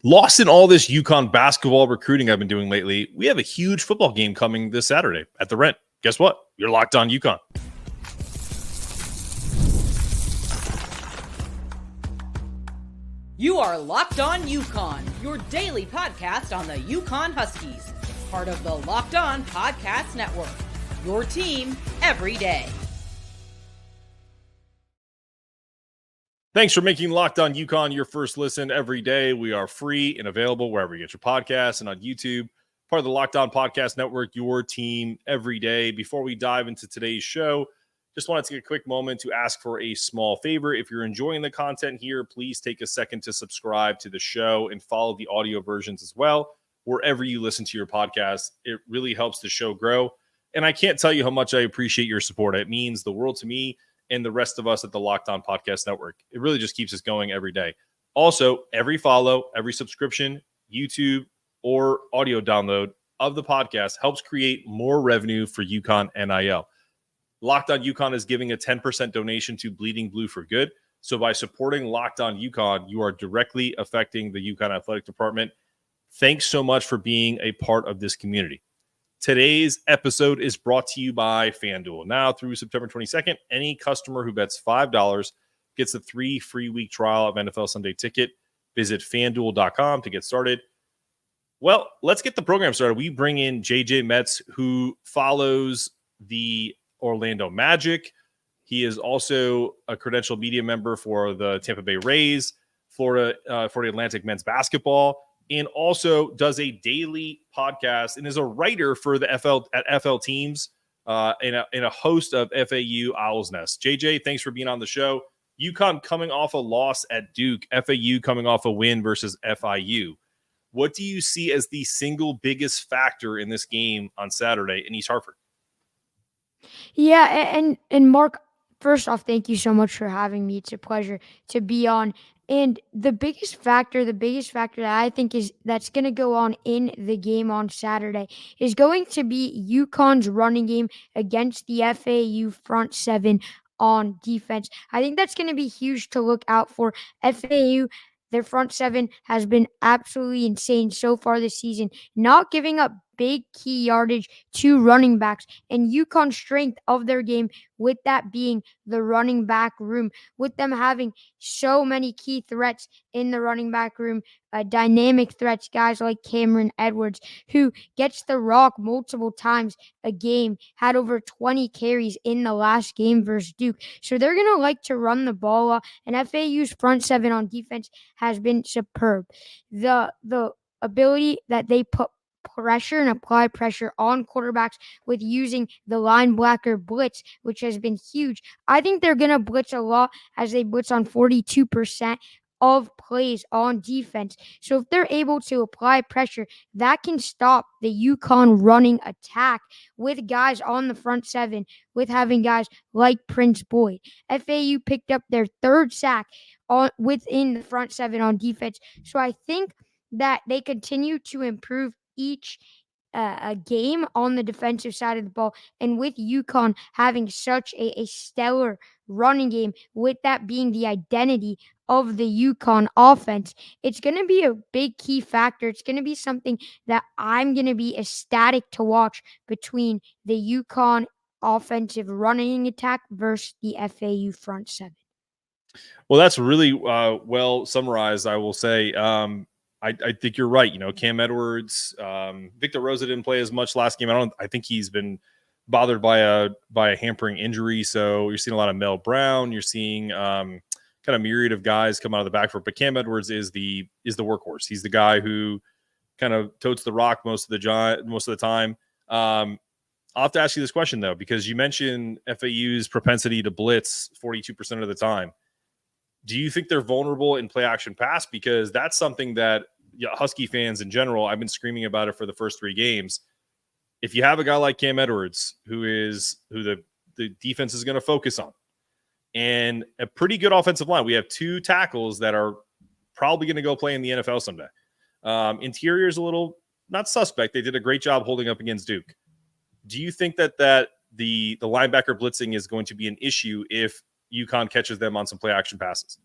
Lost in all this UConn basketball recruiting I've been doing lately, we have a huge football game coming this Saturday at the Rent. Guess what? You're locked on UConn. You are Locked On UConn, your daily podcast on the UConn Huskies, part of the Locked On Podcast Network, your team every day. Thanks for making Locked On UConn your first listen every day. We are free and available wherever you get your podcasts and on YouTube. Part of the Locked On Podcast Network, your team every day. Before we dive into today's show, just wanted to take a quick moment to ask for a small favor. If you're enjoying the content here, please take a second to subscribe to the show and follow the audio versions as well, wherever you listen to your podcast. It really helps the show grow. And I can't tell you how much I appreciate your support. It means the world to me and the rest of us at the Locked On Podcast Network. It really just keeps us going every day. Also, every follow, every subscription, YouTube, or audio download of the podcast helps create more revenue for UConn NIL. Locked On UConn is giving a 10% donation to Bleeding Blue for Good. So by supporting Locked On UConn, you are directly affecting the UConn Athletic Department. Thanks so much for being a part of this community. Today's episode is brought to you by FanDuel. Now through September 22nd, any customer who bets $5 gets a 3 free week trial of NFL Sunday Ticket. Visit FanDuel.com to get started. Well, let's get the program started. We bring in JJ Metz, who follows the Orlando Magic. He is also a credentialed media member for the Tampa Bay Rays, Florida Atlantic men's basketball, and also does a daily podcast and is a writer for the FL teams and a host of FAU Owl's Nest. JJ, thanks for being on the show. UConn coming off a loss at Duke, FAU coming off a win versus FIU. What do you see as the single biggest factor in this game on Saturday in East Hartford? Yeah, and Mark, first off, thank you so much for having me. It's a pleasure to be on. And the biggest factor that I think that's going to go on in the game on Saturday is going to be UConn's running game against the FAU front seven on defense. I think that's going to be huge to look out for. FAU, their front seven has been absolutely insane so far this season, not giving up big key yardage to running backs, and UConn's strength of their game, with that being the running back room, with them having so many key threats in the running back room, dynamic threats, guys like Cameron Edwards, who gets the rock multiple times a game, had over 20 carries in the last game versus Duke. So they're going to like to run the ball, and FAU's front seven on defense has been superb. The ability that they put pressure and apply pressure on quarterbacks with using the linebacker blitz, which has been huge. I think they're going to blitz a lot, as they blitz on 42% of plays on defense. So if they're able to apply pressure, that can stop the UConn running attack with guys on the front seven, with having guys like Prince Boyd. FAU picked up their third sack within the front seven on defense. So I think that they continue to improve each a game on the defensive side of the ball. And with UConn having such a stellar running game, with that being the identity of the UConn offense, it's going to be a big key factor. It's going to be something that I'm going to be ecstatic to watch between the UConn offensive running attack versus the FAU front seven. Well, that's really well summarized, I will say. I think you're right. You know, Cam Edwards, Victor Rosa didn't play as much last game. I think he's been bothered by a hampering injury. So you're seeing a lot of Mel Brown. You're seeing kind of myriad of guys come out of the backfield. But Cam Edwards is the workhorse. He's the guy who kind of totes the rock most of the time. I'll have to ask you this question though, because you mentioned FAU's propensity to blitz 42% of the time. Do you think they're vulnerable in play action pass? Because that's something that Husky fans in general, I've been screaming about it for the first 3 games. If you have a guy like Cam Edwards, who the defense is going to focus on, and a pretty good offensive line, we have 2 tackles that are probably going to go play in the NFL someday. Interior is a little not suspect. They did a great job holding up against Duke. Do you think that the linebacker blitzing is going to be an issue if UConn catches them on some play action passes?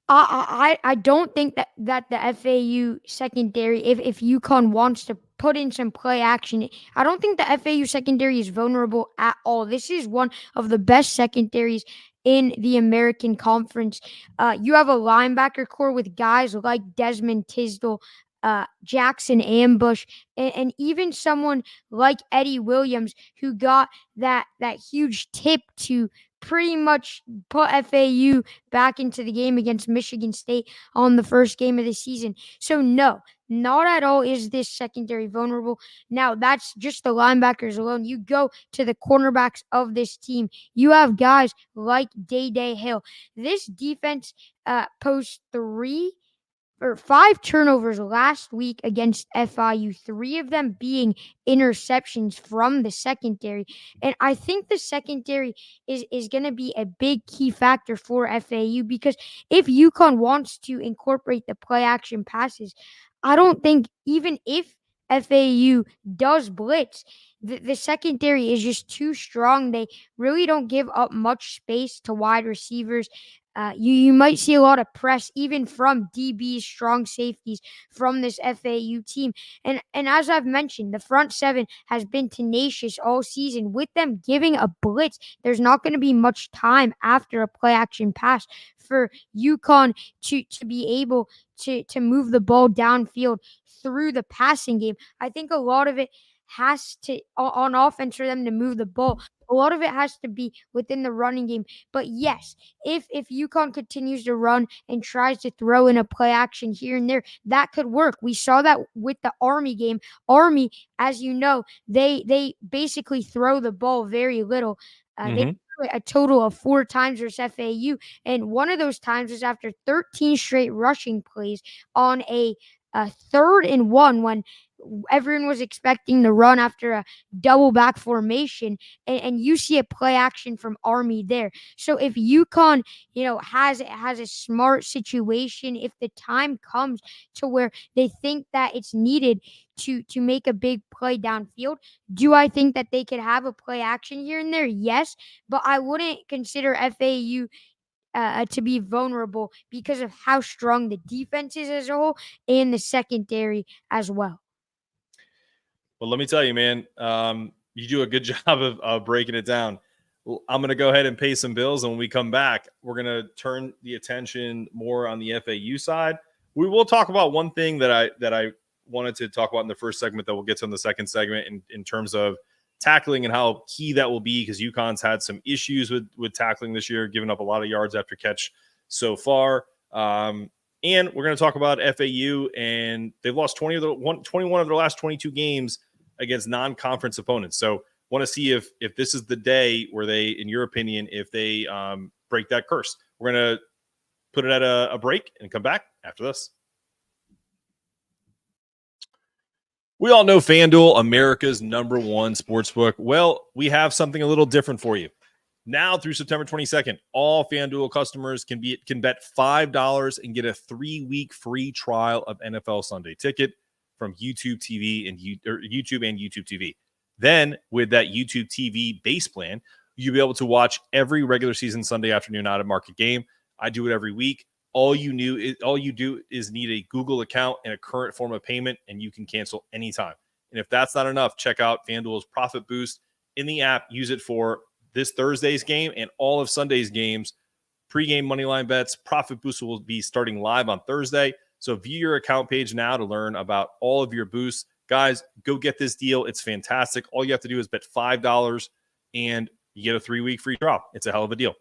I don't think that the FAU secondary, if UConn wants to put in some play action, I don't think the FAU secondary is vulnerable at all. This is one of the best secondaries in the American Conference. You have a linebacker core with guys like Desmond Tisdale, Jackson Ambush, and even someone like Eddie Williams, who got that huge tip to pretty much put FAU back into the game against Michigan State on the first game of the season. So no, not at all is this secondary vulnerable. Now, that's just the linebackers alone. You go to the cornerbacks of this team. You have guys like Day Hill. This defense posed 5 turnovers last week against FIU, 3 of them being interceptions from the secondary. And I think the secondary is going to be a big key factor for FAU, because if UConn wants to incorporate the play action passes, I don't think, even if FAU does blitz, the secondary is just too strong. They really don't give up much space to wide receivers. You might see a lot of press, even from DBs, strong safeties from this FAU team. And as I've mentioned, the front seven has been tenacious all season. With them giving a blitz, there's not going to be much time after a play action pass for UConn to be able to move the ball downfield through the passing game. I think a lot of it has to, on offense, for them to move the ball, a lot of it has to be within the running game. But yes, if UConn continues to run and tries to throw in a play action here and there, that could work. We saw that with the Army game. Army, as you know, they basically throw the ball very little. They threw it a total of 4 times versus FAU, and one of those times was after 13 straight rushing plays on a 3rd and 1, when everyone was expecting the run after a double back formation, and you see a play action from Army there. So if UConn, has a smart situation, if the time comes to where they think that it's needed to make a big play downfield, do I think that they could have a play action here and there? Yes, but I wouldn't consider FAU to be vulnerable because of how strong the defense is as a whole and the secondary as well. Well, let me tell you, man, you do a good job of breaking it down. Well, I'm going to go ahead and pay some bills, and when we come back, we're going to turn the attention more on the FAU side. We will talk about one thing that I wanted to talk about in the first segment that we'll get to in the second segment, in terms of tackling and how key that will be, because UConn's had some issues with tackling this year, giving up a lot of yards after catch so far. And we're going to talk about FAU, and they've lost 21 of their last 22 games against non-conference opponents. So want to see if this is the day where they, in your opinion, if they break that curse. We're going to put it at a break and come back after this. We all know FanDuel, America's #1 sportsbook. Well, we have something a little different for you. Now through September 22nd, all FanDuel customers can bet $5 and get a 3-week free trial of NFL Sunday Ticket from YouTube TV and YouTube TV. Then with that YouTube TV base plan, you'll be able to watch every regular season Sunday afternoon out at market game. I do it every week. All you do is need a Google account and a current form of payment, and you can cancel anytime. And if that's not enough, check out FanDuel's Profit Boost in the app. Use it for this Thursday's game and all of Sunday's games. Pre-game moneyline bets. Profit Boost will be starting live on Thursday. So view your account page now to learn about all of your boosts. Guys, go get this deal. It's fantastic. All you have to do is bet $5 and you get a 3-week free trial. It's a hell of a deal.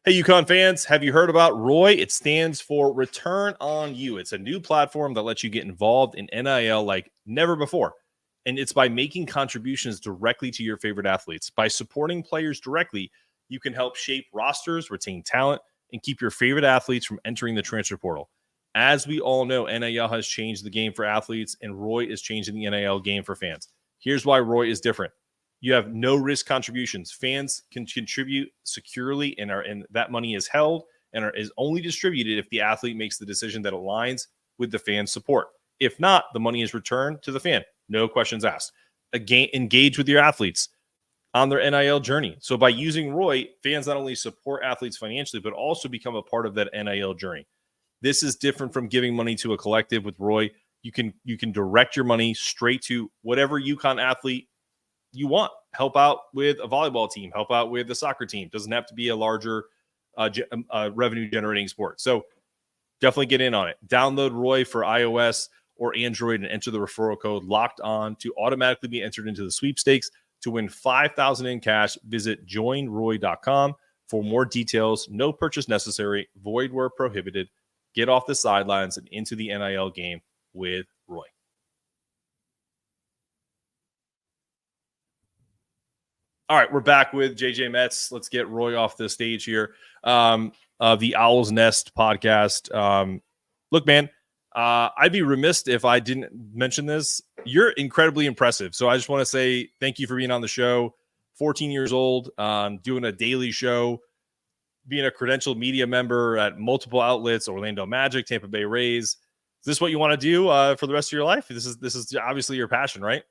Hey, UConn fans, have you heard about ROY? It stands for Return on You. It's a new platform that lets you get involved in NIL like never before. And it's by making contributions directly to your favorite athletes. By supporting players directly, you can help shape rosters, retain talent, and keep your favorite athletes from entering the transfer portal. As we all know, NIL has changed the game for athletes, and ROY is changing the NIL game for fans. Here's why ROY is different. You have no risk contributions. Fans can contribute securely, and that money is held and is only distributed if the athlete makes the decision that aligns with the fan's support. If not, the money is returned to the fan. No questions asked. Again, engage with your athletes. on their NIL journey. So by using Roy, fans not only support athletes financially, but also become a part of that NIL journey. This is different from giving money to a collective. With Roy, you can direct your money straight to whatever UConn athlete you want. Help out with a volleyball team, help out with the soccer team. Doesn't have to be a larger revenue generating sport. So definitely get in on it. Download Roy for iOS or Android and enter the referral code Locked On to automatically be entered into the sweepstakes to win $5,000 in cash. Visit joinroy.com for more details. No purchase necessary. Void where prohibited. Get off the sidelines and into the NIL game with Roy. All right, we're back with JJ Metz. Let's get Roy off the stage here. Of the Owl's Nest podcast. Look, man, I'd be remiss if I didn't mention this. You're incredibly impressive. So I just want to say thank you for being on the show. 14 years old, doing a daily show, being a credentialed media member at multiple outlets, Orlando Magic, Tampa Bay Rays. Is this what you want to do for the rest of your life? This is obviously your passion, right?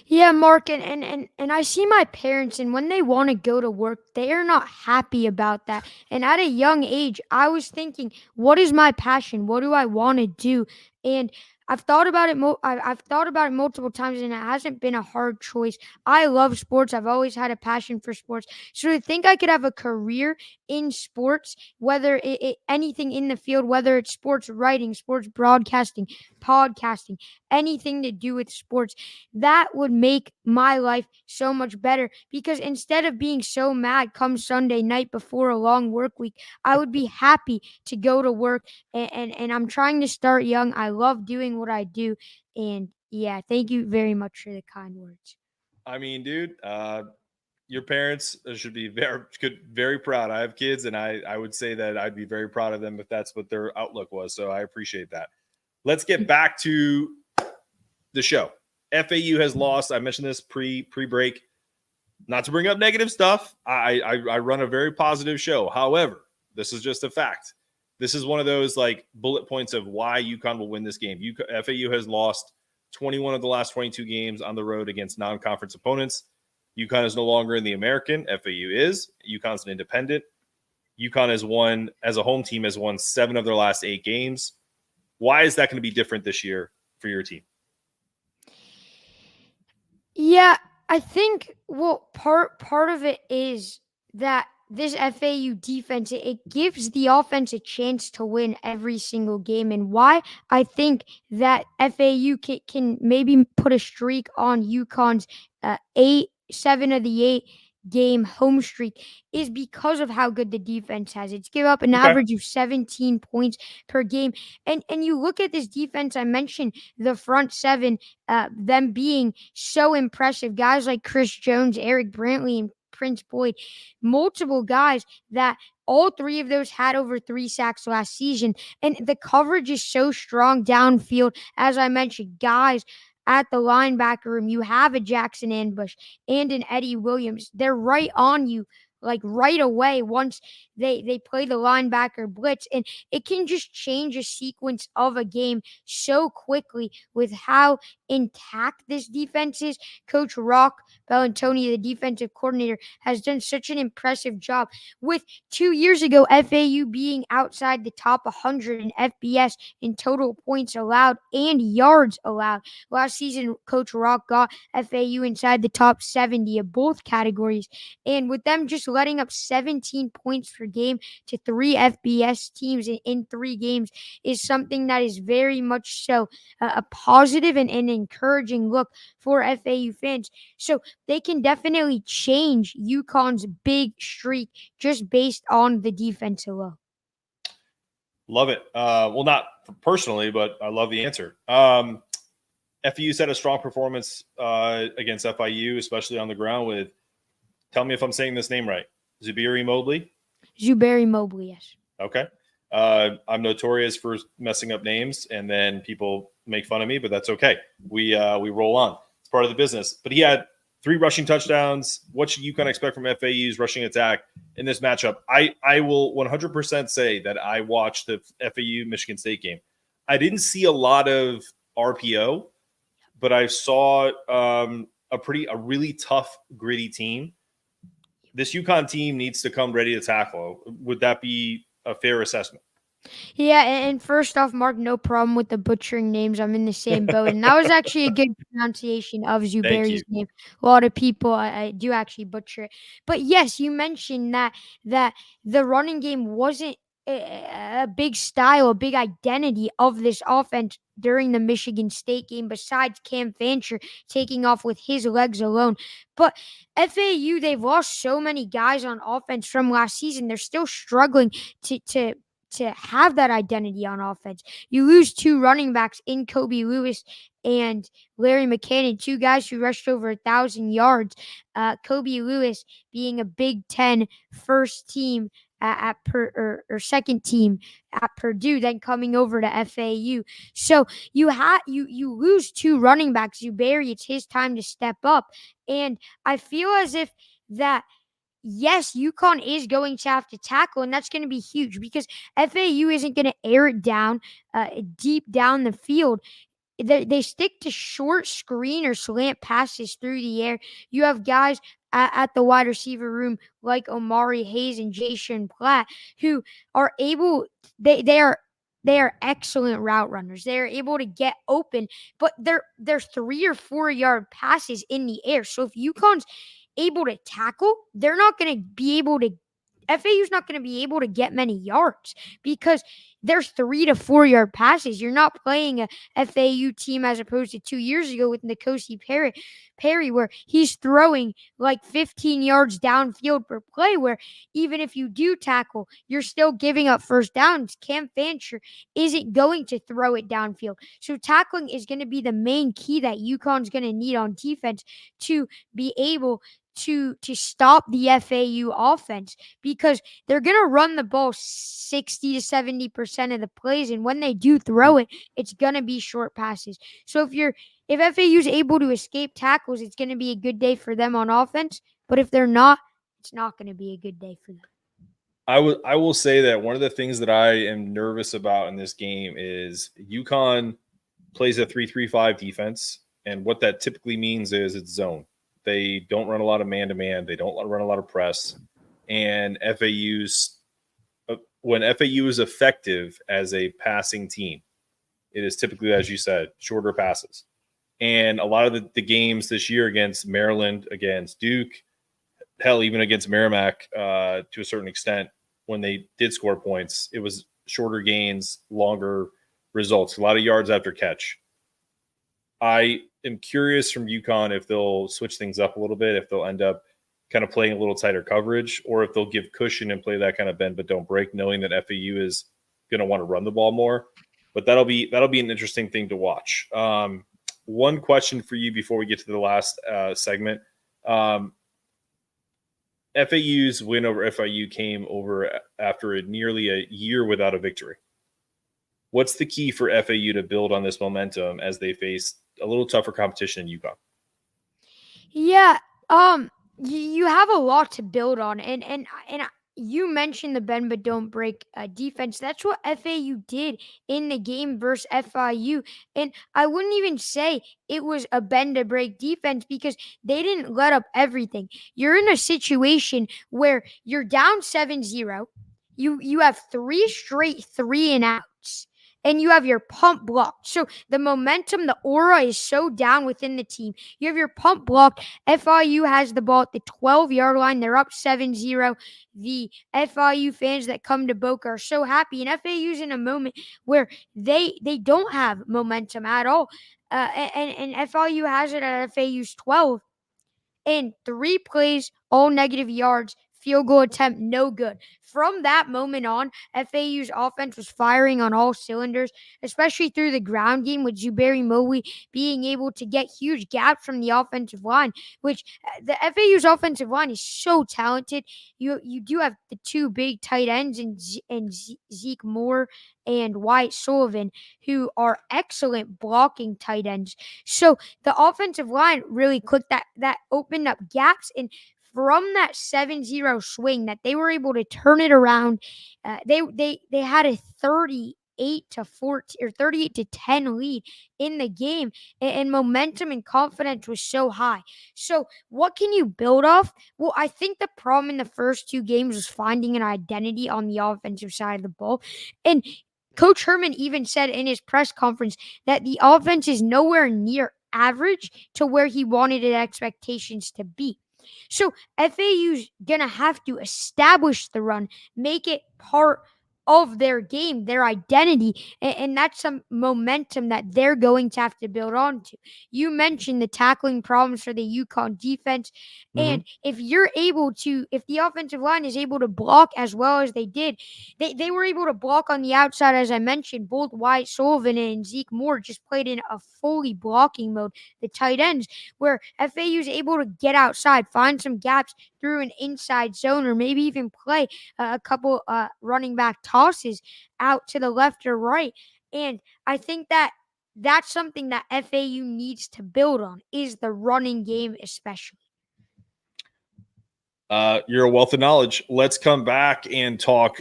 Yeah, Mark, and I see my parents, and when they want to go to work, they are not happy about that. And at a young age, I was thinking, what is my passion? What do I want to do? And I've thought about it. I've thought about it multiple times, and it hasn't been a hard choice. I love sports. I've always had a passion for sports. So to think I could have a career in sports, whether anything in the field, whether it's sports writing, sports broadcasting, podcasting, anything to do with sports, that would make my life so much better, because instead of being so mad come Sunday night before a long work week, I would be happy to go to work, and I'm trying to start young. I love doing what I do, and yeah, thank you very much for the kind words. I mean, dude, your parents should be very proud. I have kids, and I would say that I'd be very proud of them if that's what their outlook was. So I appreciate that. Let's get back to the show. FAU has lost. I mentioned this pre-break. Not to bring up negative stuff. I run a very positive show. However, this is just a fact. This is one of those like bullet points of why UConn will win this game. FAU has lost 21 of the last 22 games on the road against non-conference opponents. UConn is no longer in the American. FAU is. UConn's an independent. UConn has won, as a home team, has won 7 of their last 8 games. Why is that going to be different this year for your team? Yeah, I think, well, part of it is that this FAU defense, it gives the offense a chance to win every single game. And why I think that FAU can maybe put a streak on UConn's 7 of the 8 game home streak is because of how good the defense has. It's give up an average of 17 points per game. And you look at this defense, I mentioned the front 7, them being so impressive. Guys like Chris Jones, Eric Brantley, and Prince Boyd, multiple guys that all 3 of those had over 3 sacks last season. And the coverage is so strong downfield. As I mentioned, guys at the linebacker room, you have a Jackson Ambush and an Eddie Williams. They're right on you, like right away once they play the linebacker blitz. And it can just change a sequence of a game so quickly with how intact this defense is. Coach Rock Bellantoni, the defensive coordinator, has done such an impressive job. With 2 years ago, FAU being outside the top 100 in FBS in total points allowed and yards allowed. Last season, Coach Rock got FAU inside the top 70 of both categories. And with them just letting up 17 points per game to 3 FBS teams in 3 games is something that is very much so a positive and an encouraging look for FAU fans. So they can definitely change UConn's big streak just based on the defense alone. Love it. Well, not personally, but I love the answer. FAU's had a strong performance against FIU, especially on the ground with, tell me if I'm saying this name right, Zubairi Mobley? Zubairi Mobley, yes. Okay. I'm notorious for messing up names, and then people make fun of me, but that's okay. We roll on. It's part of the business. But he had 3 rushing touchdowns. What should UConn expect from FAU's rushing attack in this matchup? I will 100% say that I watched the FAU Michigan State game. I didn't see a lot of RPO, but I saw a really tough, gritty team. This UConn team needs to come ready to tackle. Would that be a fair assessment? Yeah, and first off, Mark, no problem with the butchering names. I'm in the same boat. And that was actually a good pronunciation of Thank you. Zubairi's name. A lot of people I do actually butcher it. But yes, you mentioned that the running game wasn't a big style, a big identity of this offense during the Michigan State game, besides Cam Fancher taking off with his legs alone. But FAU, they've lost so many guys on offense from last season. They're still struggling to have that identity on offense. You lose two running backs in Kobe Lewis and Larry McCannon, two guys who rushed over 1,000 yards. Kobe Lewis being a Big Ten first team or second team at Purdue, then coming over to FAU. So you lose two running backs. Zubairi, it's his time to step up, and I feel as if that. Yes, UConn is going to have to tackle, and that's going to be huge because FAU isn't going to air it down deep down the field. They stick to short screen or slant passes through the air. You have guys at the wide receiver room like Omari Hayes and Jason Platt who are able. They are excellent route runners. They are able to get open, but they're 3 or 4 yard passes in the air. So if UConn's able to tackle, they're not going to be able to. FAU's not going to be able to get many yards because there's 3 to 4 yard passes. You're not playing a FAU team as opposed to 2 years ago with N'Kosi Perry, where he's throwing like 15 yards downfield per play, where even if you do tackle, you're still giving up first downs. Cam Fancher isn't going to throw it downfield. So tackling is going to be the main key that UConn's going to need on defense to be able to stop the FAU offense, because they're going to run the ball 60 to 70% of the plays, and when they do throw it, it's going to be short passes. So if FAU is able to escape tackles, it's going to be a good day for them on offense, but if they're not, it's not going to be a good day for them. I will say that one of the things that I am nervous about in this game is UConn plays a 3-3-5 defense, and what that typically means is it's zone. They don't run a lot of man-to-man. They don't run a lot of press. And when FAU is effective as a passing team, it is typically, as you said, shorter passes. And a lot of the games this year against Maryland, against Duke, hell, even against Merrimack to a certain extent, when they did score points, it was shorter gains, longer results, a lot of yards after catch. I am curious from UConn if they'll switch things up a little bit, if they'll end up kind of playing a little tighter coverage, or if they'll give cushion and play that kind of bend but don't break, knowing that FAU is going to want to run the ball more. But that'll be an interesting thing to watch. One question for you before we get to the last segment. FAU's win over FIU came over after nearly a year without a victory. What's the key for FAU to build on this momentum as they face a little tougher competition in UConn? Yeah, you have a lot to build on, and you mentioned the bend but don't break defense. That's what FAU did in the game versus FIU, and I wouldn't even say it was a bend to break defense because they didn't let up everything. You're in a situation where you're down 7-0. You have 3 straight 3-and-outs. And you have your pump blocked. So the momentum, the aura is so down within the team. You have your pump blocked. FIU has the ball at the 12-yard line. They're up 7-0. The FIU fans that come to Boca are so happy. And FAU's in a moment where they don't have momentum at all. And FIU has it at FAU's 12. And 3 plays, all negative yards. Field goal attempt, no good. From that moment on, FAU's offense was firing on all cylinders, especially through the ground game with Zubairi Mobley being able to get huge gaps from the offensive line, which the FAU's offensive line is so talented. You do have the 2 big tight ends and Zeke Moore and Wyatt Sullivan, who are excellent blocking tight ends. So the offensive line really clicked that opened up gaps, and from that 7-0 swing that they were able to turn it around, they had a 38 38-10 lead in the game, and momentum and confidence was so high. So what can you build off? Well, I think the problem in the first two games was finding an identity on the offensive side of the ball. And Coach Herman even said in his press conference that the offense is nowhere near average to where he wanted its expectations to be. So FAU's going to have to establish the run, make it part of their game, their identity, and that's some momentum that they're going to have to build on to. You mentioned the tackling problems for the UConn defense, and if the offensive line is able to block as well as they did, they were able to block on the outside, as I mentioned. Both Wyatt Sullivan and Zeke Moore just played in a fully blocking mode, the tight ends, where FAU is able to get outside, find some gaps through an inside zone, or maybe even play a couple running back tosses out to the left or right. And I think that that's something that FAU needs to build on, is the running game especially. You're a wealth of knowledge. Let's come back and talk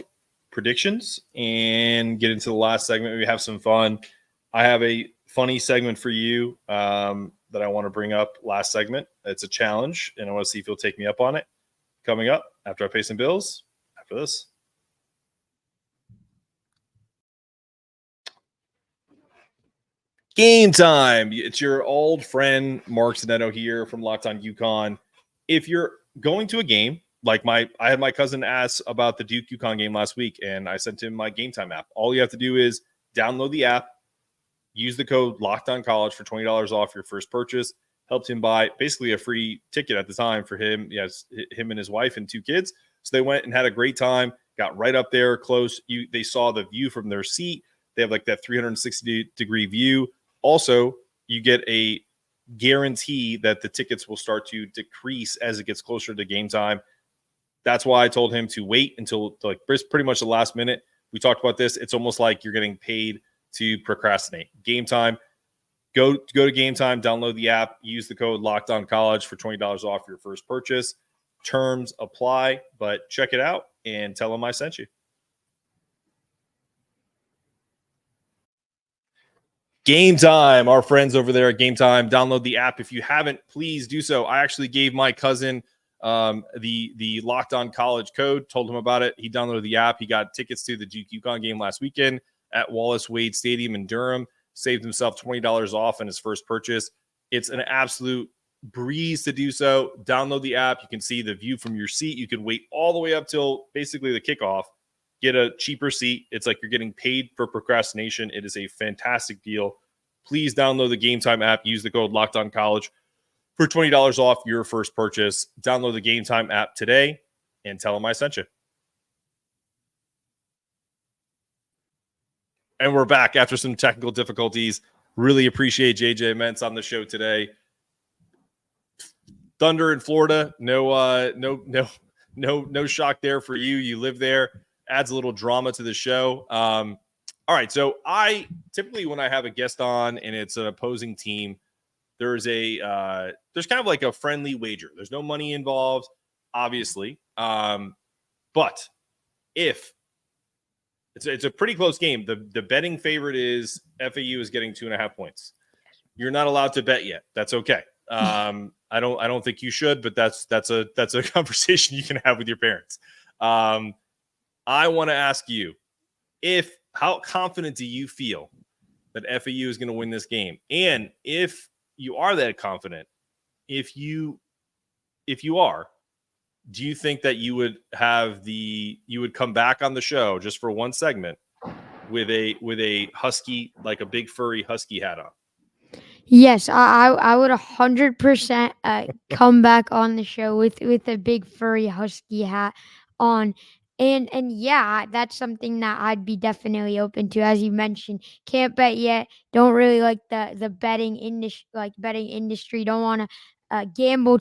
predictions and get into the last segment. We have some fun. I have a funny segment for you that I want to bring up last segment. It's a challenge, and I want to see if you'll take me up on it. Coming up after I pay some bills, after this. Game time. It's your old friend Mark Zanetto here from Locked On UConn. If you're going to a game, like I had my cousin ask about the Duke UConn game last week, and I sent him my Game Time app. All you have to do is download the app, use the code LOCKEDONCollege for $20 off your first purchase. Helped him buy basically a free ticket at the time for him. Yes, him and his wife and 2 kids. So they went and had a great time, got right up there close. They saw the view from their seat. They have like that 360-degree view. Also, you get a guarantee that the tickets will start to decrease as it gets closer to game time. That's why I told him to wait until like pretty much the last minute. We talked about this. It's almost like you're getting paid to procrastinate. Game time. Go to Game Time, download the app, use the code LOCKEDONCollege for $20 off your first purchase. Terms apply, but check it out and tell them I sent you. Game Time, our friends over there at Game Time. Download the app. If you haven't, please do so. I actually gave my cousin the Locked On College code, told him about it. He downloaded the app. He got tickets to the Duke UConn game last weekend at Wallace Wade Stadium in Durham. Saved himself $20 off on his first purchase. It's an absolute breeze to do so. Download the app. You can see the view from your seat. You can wait all the way up till basically the kickoff. Get a cheaper seat. It's like you're getting paid for procrastination. It is a fantastic deal. Please download the Game Time app. Use the code LOCKEDONCollege for $20 off your first purchase. Download the Game Time app today and tell them I sent you. And we're back after some technical difficulties. Really appreciate JJ Metz on the show today. Thunder in Florida. No shock there for you. You live there. Adds a little drama to the show. All right. So I typically, when I have a guest on and it's an opposing team, there's kind of like a friendly wager. There's no money involved, obviously. But if it's a pretty close game, the betting favorite is FAU is getting 2.5 points. You're not allowed to bet yet. That's okay. I don't think you should, but that's a conversation you can have with your parents. I want to ask you, how confident do you feel that FAU is going to win this game? And if you are that confident, if you are, do you think that you would come back on the show just for one segment with a husky, like a big furry husky hat on? Yes, I would 100% come back on the show with a big furry husky hat on. And yeah, that's something that I'd be definitely open to. As you mentioned, can't bet yet. Don't really like the betting industry. Don't want to gamble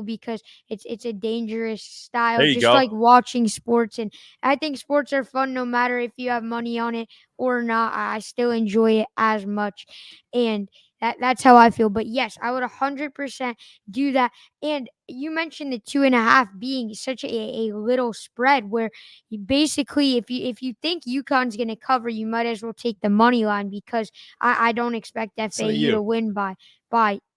because it's a dangerous style. There you Just go. like watching sports, and I think sports are fun no matter if you have money on it or not. I still enjoy it as much. And That's how I feel. But yes, I would 100% do that. And you mentioned the 2.5 being such a little spread where you basically, if you think UConn's going to cover, you might as well take the money line, because I don't expect So do FAU you. to win by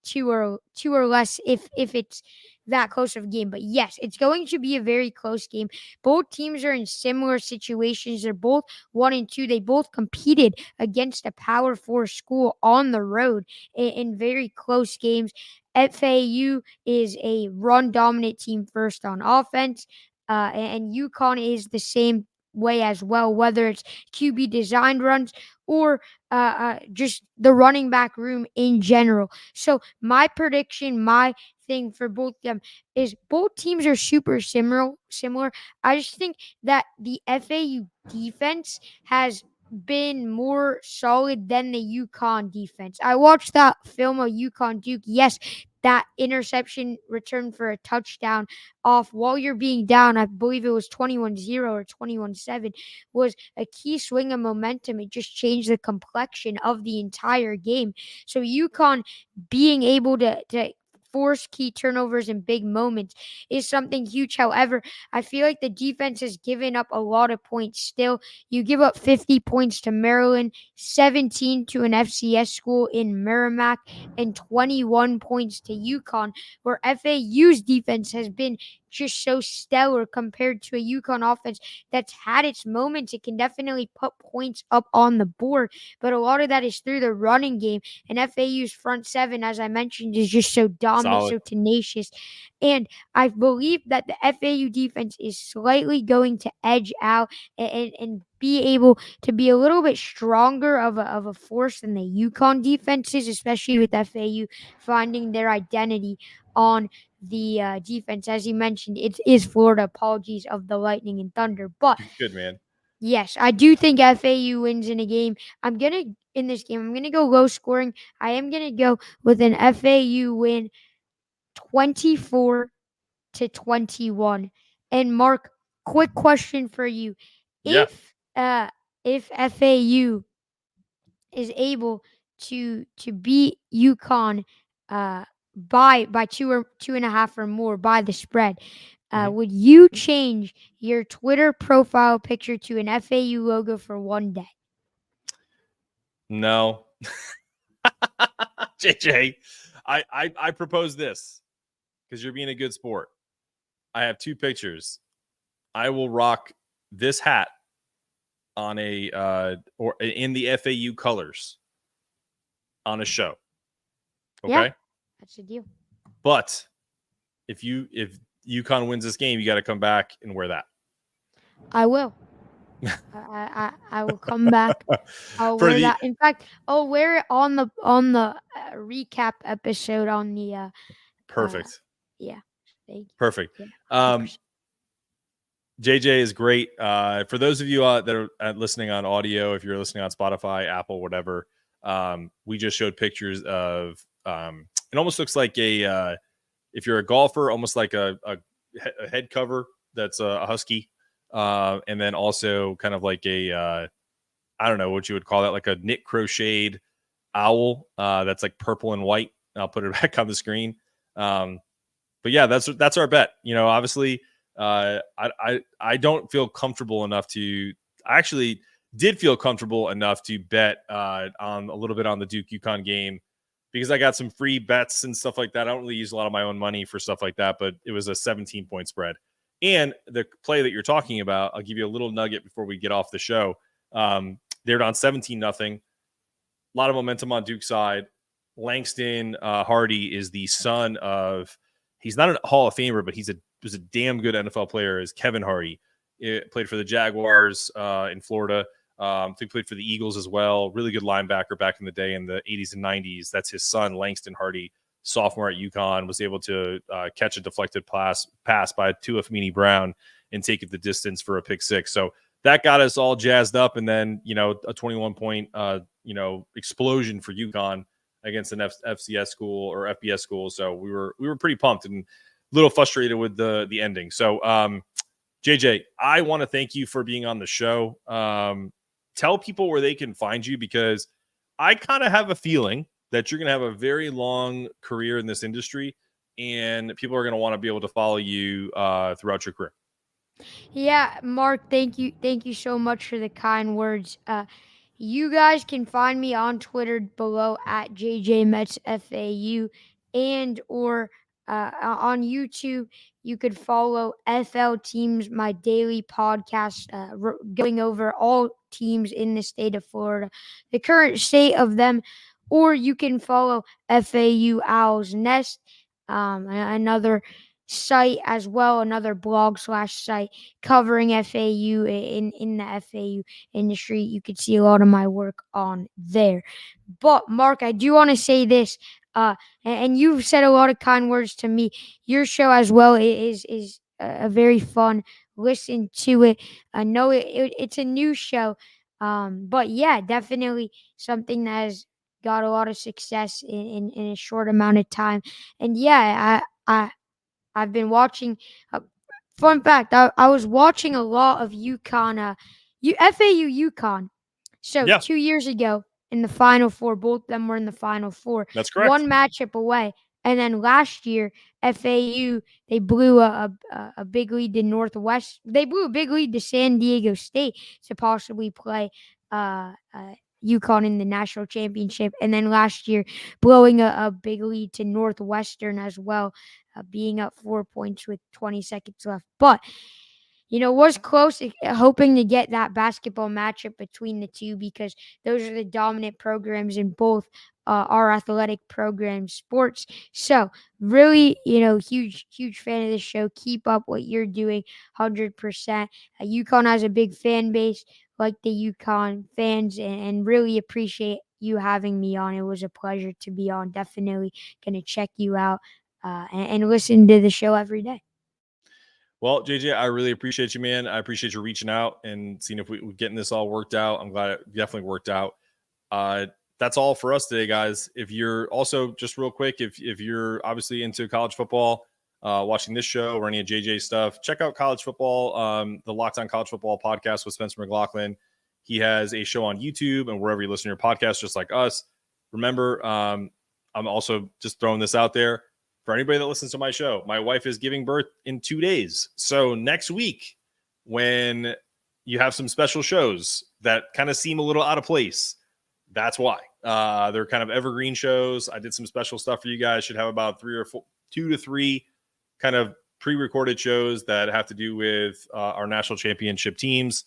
two or less if it's that close of a game. But yes, it's going to be a very close game. Both teams are in similar situations. They're both 1-2. They both competed against a Power 4 school on the road in very close games. FAU is a run dominant team first on offense, and UConn is the same way as well, whether it's QB designed runs or just the running back room in general. So my prediction, my thing for both of them is both teams are super similar. I just think that the FAU defense has been more solid than the UConn defense. I watched that film of UConn Duke. Yes, that interception return for a touchdown off while you're being down, I believe it was 21-0 or 21-7, was a key swing of momentum. It just changed the complexion of the entire game. So UConn being able to force key turnovers in big moments is something huge. However, I feel like the defense has given up a lot of points still. You give up 50 points to Maryland, 17 to an FCS school in Merrimack, and 21 points to UConn, where FAU's defense has been just so stellar compared to a UConn offense that's had its moments. It can definitely put points up on the board, but a lot of that is through the running game. And FAU's front seven, as I mentioned, is just so dominant, Solid. so tenacious. And I believe that the FAU defense is slightly going to edge out and be able to be a little bit stronger of a force than the UConn defenses, especially with FAU finding their identity on the defense. As you mentioned, it is Florida. Apologies of the Lightning and Thunder. But Good, man. yes, I do think FAU wins in I'm going to go low scoring. I am going to go with an FAU win 24-21. And Mark, quick question for you. Yeah. If FAU is able to beat UConn by 2.5 or more by the spread, would you change your Twitter profile picture to an FAU logo for one day? No. JJ, I propose this because you're being a good sport. I have two pictures. I will rock this hat on or in the FAU colors on a show. Okay? Yeah, that's the deal. But if UConn wins this game, you got to come back and wear that. I will. I will come back. I'll wear that. In fact, I'll wear it on the recap episode on the perfect. Yeah. Thank you. Perfect. Yeah, JJ is great. For those of you that are listening on audio, if you're listening on Spotify, Apple, whatever, we just showed pictures of. It almost looks like if you're a golfer, almost like a head cover that's a husky, and then also kind of like I don't know what you would call that, like a knit crocheted owl that's like purple and white. I'll put it back on the screen. But yeah, that's our bet. Obviously. I don't feel comfortable enough to. I actually did feel comfortable enough to bet on a little bit on the Duke UConn game because I got some free bets and stuff like that. I don't really use a lot of my own money for stuff like that, but it was a 17-point spread. And the play that you're talking about, I'll give you a little nugget before we get off the show. They're down 17-0. A lot of momentum on Duke's side. Langston Hardy is the son of. He's not a Hall of Famer, but was a damn good NFL player. Is Kevin Hardy. Played for the Jaguars in Florida. I think played for the Eagles as well. Really good linebacker back in the day in the 80s and 90s. That's his son, Langston Hardy, sophomore at UConn, was able to catch a deflected pass by Tua Brown and take it the distance for a pick six. So that got us all jazzed up. And then, a 21-point, explosion for UConn against an FCS school or FBS school. So we were pretty pumped and a little frustrated with the ending. So, JJ, I want to thank you for being on the show. Tell people where they can find you because I kind of have a feeling that you're going to have a very long career in this industry, and people are going to want to be able to follow you throughout your career. Yeah, Mark, thank you. Thank you so much for the kind words. You guys can find me on Twitter below at JJ FAU, and or on YouTube. You could follow FL Teams, my daily podcast, going over all teams in the state of Florida, the current state of them, or you can follow FAU Owl's Nest, another site as well, another blog/site covering FAU in the FAU industry. You could see a lot of my work on there. But Mark, I do want to say this, and you've said a lot of kind words to me. Your show as well is a very fun. Listen to it. I know it's a new show, but yeah, definitely something that has got a lot of success in a short amount of time. And yeah, I've been watching. Fun fact: I was watching a lot of UConn, FAU UConn. So Yeah, 2 years ago in the Final Four, both of them were in the Final Four. that's correct. One matchup away, and then last year FAU they blew a big lead to Northwest. They blew a big lead to San Diego State to possibly play UConn in the national championship, and then last year blowing a big lead to Northwestern as well, being up 4 points with 20 seconds left. But was close, hoping to get that basketball matchup between the two because those are the dominant programs in both our athletic program sports. So really, huge fan of this show. Keep up what you're doing, 100%. UConn has a big fan base, like the UConn fans, and really appreciate you having me on. It was a pleasure to be on. Definitely going to check you out and listen to the show every day. Well, JJ, I really appreciate you, man. I appreciate you reaching out and seeing if we're getting this all worked out. I'm glad it definitely worked out. That's all for us today, guys. If you're also, just real quick, if you're obviously into college football, watching this show or any of JJ's stuff, check out college football, the Locked On College Football podcast with Spencer McLaughlin. He has a show on YouTube and wherever you listen to your podcast, just like us. Remember, I'm also just throwing this out there. For anybody that listens to my show, my wife is giving birth in 2 days. So next week, when you have some special shows that kind of seem a little out of place, that's why. They're kind of evergreen shows. I did some special stuff for you guys. Should have about 2 to 3 kind of pre-recorded shows that have to do with our national championship teams.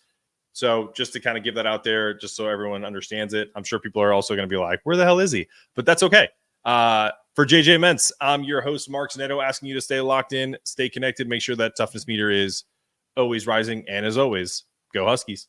So just to kind of give that out there, just so everyone understands it. I'm sure people are also going to be like, where the hell is he? But that's okay. For JJ Metz, I'm your host, Mark Zanetto, asking you to stay locked in, stay connected, make sure that toughness meter is always rising. And as always, go Huskies.